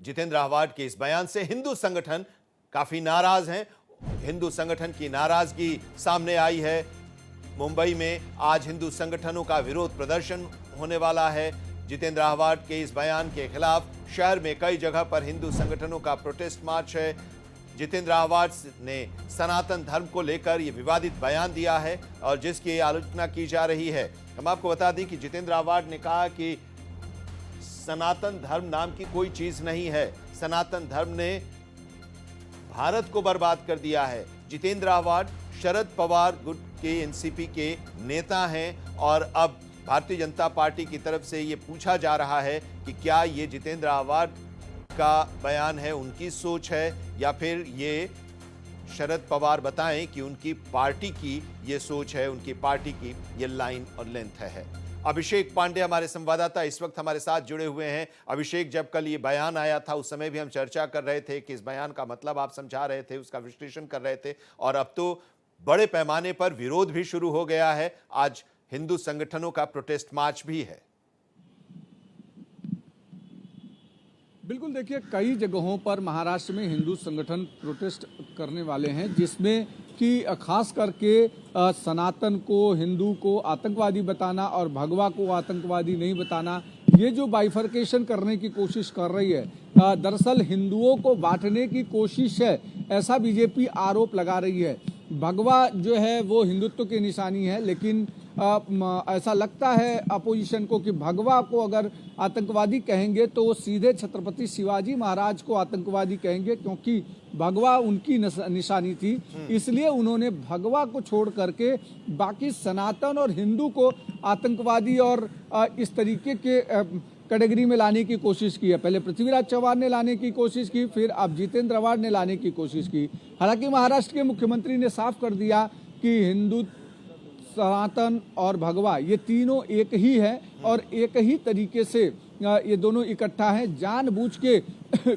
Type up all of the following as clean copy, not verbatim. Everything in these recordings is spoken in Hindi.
जितेंद्र आहवाड के इस बयान से हिंदू संगठन काफी नाराज हैं। हिंदू संगठन की नाराजगी सामने आई है। मुंबई में आज हिंदू संगठनों का विरोध प्रदर्शन होने वाला है। जितेंद्र आहवाड के इस बयान के खिलाफ शहर में कई जगह पर हिंदू संगठनों का प्रोटेस्ट मार्च है। जितेंद्र आहवाड ने सनातन धर्म को लेकर यह विवादित बयान दिया है और जिसकी आलोचना की जा रही है। हम आपको बता दें कि जितेंद्र आहवाड ने कहा कि सनातन धर्म नाम की कोई चीज नहीं है। सनातन धर्म ने भारत को बर्बाद कर दिया है। जितेंद्र आहवाड शरद पवार गुट के एनसीपी के नेता हैं और अब भारतीय जनता पार्टी की तरफ से यह पूछा जा रहा है कि क्या ये जितेंद्र आहवाड का बयान है, उनकी सोच है, या फिर ये शरद पवार बताएं कि उनकी पार्टी की ये सोच है, उनकी पार्टी की ये लाइन और लेंथ है। अभिषेक पांडे हमारे संवाददाता इस वक्त हमारे साथ जुड़े हुए हैं। अभिषेक, जब कल ये बयान आया था उस समय भी हम चर्चा कर रहे थे कि इस बयान का मतलब आप समझा रहे थे, उसका विश्लेषण कर रहे थे, और अब तो बड़े पैमाने पर विरोध भी शुरू हो गया है। आज हिंदू संगठनों का प्रोटेस्ट मार्च भी है। बिल्कुल, देखिए कई जगहों पर महाराष्ट्र में हिंदू संगठन प्रोटेस्ट करने वाले हैं, जिसमें कि खास करके सनातन को, हिंदू को आतंकवादी बताना और भगवा को आतंकवादी नहीं बताना, ये जो बाइफर्केशन करने की कोशिश कर रही है, दरअसल हिंदुओं को बांटने की कोशिश है, ऐसा बीजेपी आरोप लगा रही है। भगवा जो है वो हिंदुत्व की निशानी है, लेकिन ऐसा लगता है अपोजिशन को कि भगवा को अगर आतंकवादी कहेंगे तो वो सीधे छत्रपति शिवाजी महाराज को आतंकवादी कहेंगे, क्योंकि भगवा उनकी निशानी थी। इसलिए उन्होंने भगवा को छोड़ करके बाकी सनातन और हिंदू को आतंकवादी और इस तरीके के कैटेगरी में लाने की कोशिश की है। पहले पृथ्वीराज चौहान ने लाने की कोशिश की, फिर अब जितेंद्र आहवाड ने लाने की कोशिश की। हालांकि महाराष्ट्र के मुख्यमंत्री ने साफ कर दिया कि हिंदू, सनातन और भगवा ये तीनों एक ही है और एक ही तरीके से ये दोनों इकट्ठा हैं। जानबूझ के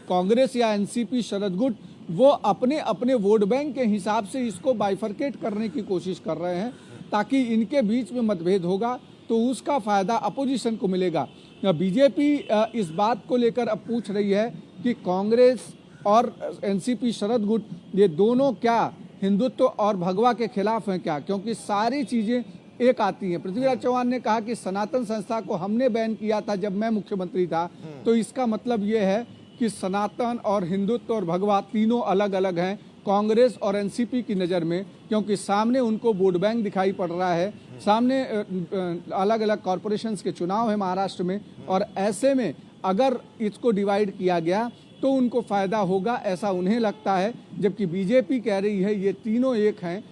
कांग्रेस या एनसीपी, शरद गुट वो अपने अपने वोट बैंक के हिसाब से इसको बाइफरकेट करने की कोशिश कर रहे हैं, ताकि इनके बीच में मतभेद होगा तो उसका फायदा अपोजिशन को मिलेगा। बीजेपी इस बात को लेकर अब पूछ रही है कि कांग्रेस और एनसीपी, शरद गुट ये दोनों क्या हिंदुत्व और भगवा के खिलाफ हैं क्या, क्योंकि सारी चीजें एक आती हैं। पृथ्वीराज चौहान ने कहा कि सनातन संस्था को हमने बैन किया था जब मैं मुख्यमंत्री था, तो इसका मतलब ये है कि सनातन और हिंदुत्व और भगवा तीनों अलग अलग हैं कांग्रेस और एनसीपी की नज़र में, क्योंकि सामने उनको वोट बैंक दिखाई पड़ रहा है, सामने अलग अलग कॉरपोरेशंस के चुनाव है महाराष्ट्र में, और ऐसे में अगर इसको डिवाइड किया गया तो उनको फायदा होगा, ऐसा उन्हें लगता है। जबकि बीजेपी कह रही है ये तीनों एक हैं,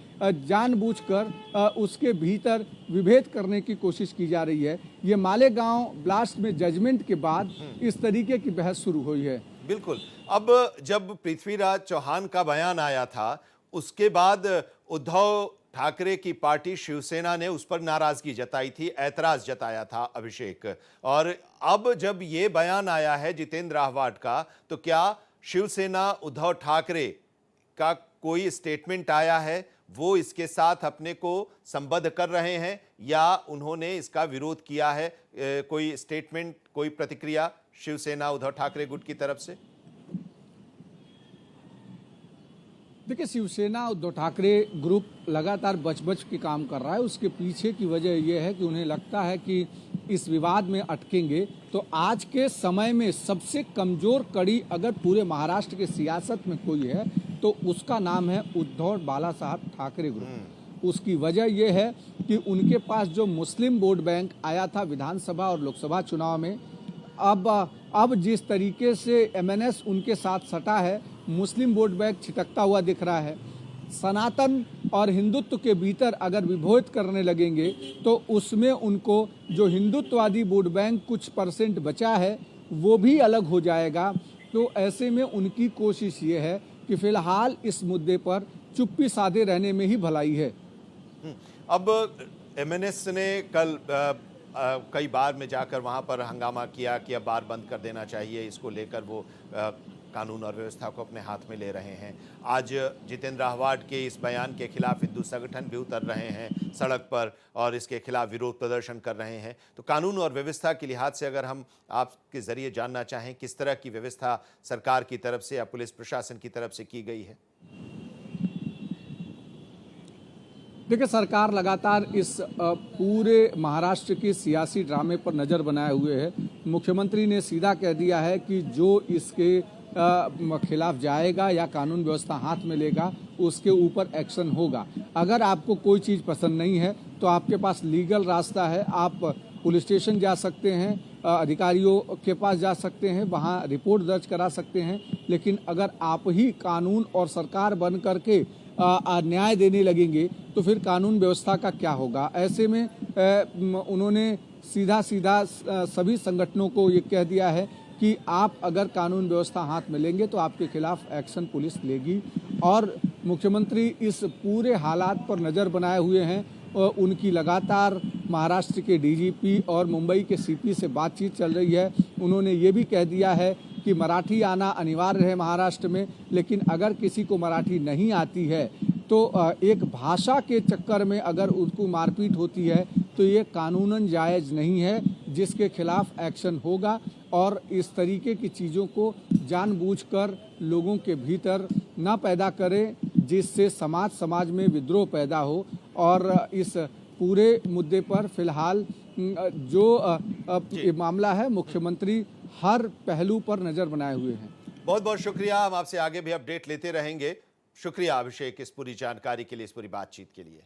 जानबूझकर उसके भीतर विभेद करने की कोशिश की जा रही है। ये मालेगांव ब्लास्ट में जजमेंट के बाद इस तरीके की बहस शुरू हुई है। बिल्कुल। अब जब पृथ्वीराज चौहान का बयान आया था उसके बाद उद्धव ठाकरे की पार्टी शिवसेना ने उस पर नाराजगी जताई थी, ऐतराज जताया था अभिषेक, और अब जब ये बयान आया है जितेंद्र आहवाड का, तो क्या शिवसेना, उद्धव ठाकरे का कोई स्टेटमेंट आया है, वो इसके साथ अपने को संबद्ध कर रहे हैं या उन्होंने इसका विरोध किया है? कोई स्टेटमेंट, कोई प्रतिक्रिया शिवसेना, उद्धव ठाकरे गुट की तरफ से? देखिए, शिवसेना, उद्धव ठाकरे ग्रुप लगातार बच के काम कर रहा है। उसके पीछे की वजह यह है कि उन्हें लगता है कि इस विवाद में अटकेंगे तो आज के समय में सबसे कमजोर कड़ी अगर पूरे महाराष्ट्र के सियासत में कोई है तो उसका नाम है उद्धव बाला साहब ठाकरे ग्रुप। उसकी वजह यह है कि उनके पास जो मुस्लिम वोट बैंक आया था विधानसभा और लोकसभा चुनाव में, अब जिस तरीके से एमएनएस उनके साथ सटा है, मुस्लिम वोट बैंक छिटकता हुआ दिख रहा है। सनातन और हिंदुत्व के भीतर अगर विभेद करने लगेंगे तो उसमें उनको जो हिंदुत्ववादी वोट बैंक कुछ परसेंट बचा है वो भी अलग हो जाएगा। तो ऐसे में उनकी कोशिश ये है कि फिलहाल इस मुद्दे पर चुप्पी साधे रहने में ही भलाई है। अब एमएनएस ने कल कई बार में जाकर वहाँ पर हंगामा किया कि अब बार बंद कर देना चाहिए, इसको लेकर वो कानून और व्यवस्था को अपने हाथ में ले रहे हैं। आज जितेंद्र आहवाड के इस बयान के खिलाफ हिंदू संगठन भी उतर रहे हैं सड़क पर और इसके खिलाफ विरोध प्रदर्शन कर रहे हैं। तो कानून और व्यवस्था के लिहाज से अगर हम आपके जरिए जानना चाहें, किस तरह की व्यवस्था सरकार की तरफ से या पुलिस प्रशासन की तरफ से की गई है? देखिए, सरकार लगातार इस पूरे महाराष्ट्र के सियासी ड्रामे पर नज़र बनाए हुए है। मुख्यमंत्री ने सीधा कह दिया है कि जो इसके खिलाफ जाएगा या कानून व्यवस्था हाथ में लेगा उसके ऊपर एक्शन होगा। अगर आपको कोई चीज़ पसंद नहीं है तो आपके पास लीगल रास्ता है, आप पुलिस स्टेशन जा सकते हैं, अधिकारियों के पास जा सकते हैं, वहाँ रिपोर्ट दर्ज करा सकते हैं। लेकिन अगर आप ही कानून और सरकार बन करके न्याय देने लगेंगे तो फिर कानून व्यवस्था का क्या होगा। ऐसे में उन्होंने सीधा सभी संगठनों को ये कह दिया है कि आप अगर कानून व्यवस्था हाथ में लेंगे तो आपके खिलाफ एक्शन पुलिस लेगी। और मुख्यमंत्री इस पूरे हालात पर नज़र बनाए हुए हैं। उनकी लगातार महाराष्ट्र के डीजीपी और मुंबई के सीपी से बातचीत चल रही है। उन्होंने ये भी कह दिया है कि मराठी आना अनिवार्य है महाराष्ट्र में, लेकिन अगर किसी को मराठी नहीं आती है तो एक भाषा के चक्कर में अगर उसको मारपीट होती है तो ये कानूनन जायज़ नहीं है, जिसके खिलाफ एक्शन होगा। और इस तरीके की चीज़ों को जानबूझकर लोगों के भीतर ना पैदा करें, जिससे समाज में विद्रोह पैदा हो। और इस पूरे मुद्दे पर फिलहाल जो ये मामला है, मुख्यमंत्री हर पहलू पर नज़र बनाए हुए हैं। बहुत बहुत शुक्रिया, हम आपसे आगे भी अपडेट लेते रहेंगे। शुक्रिया अभिषेक इस पूरी जानकारी के लिए, इस पूरी बातचीत के लिए।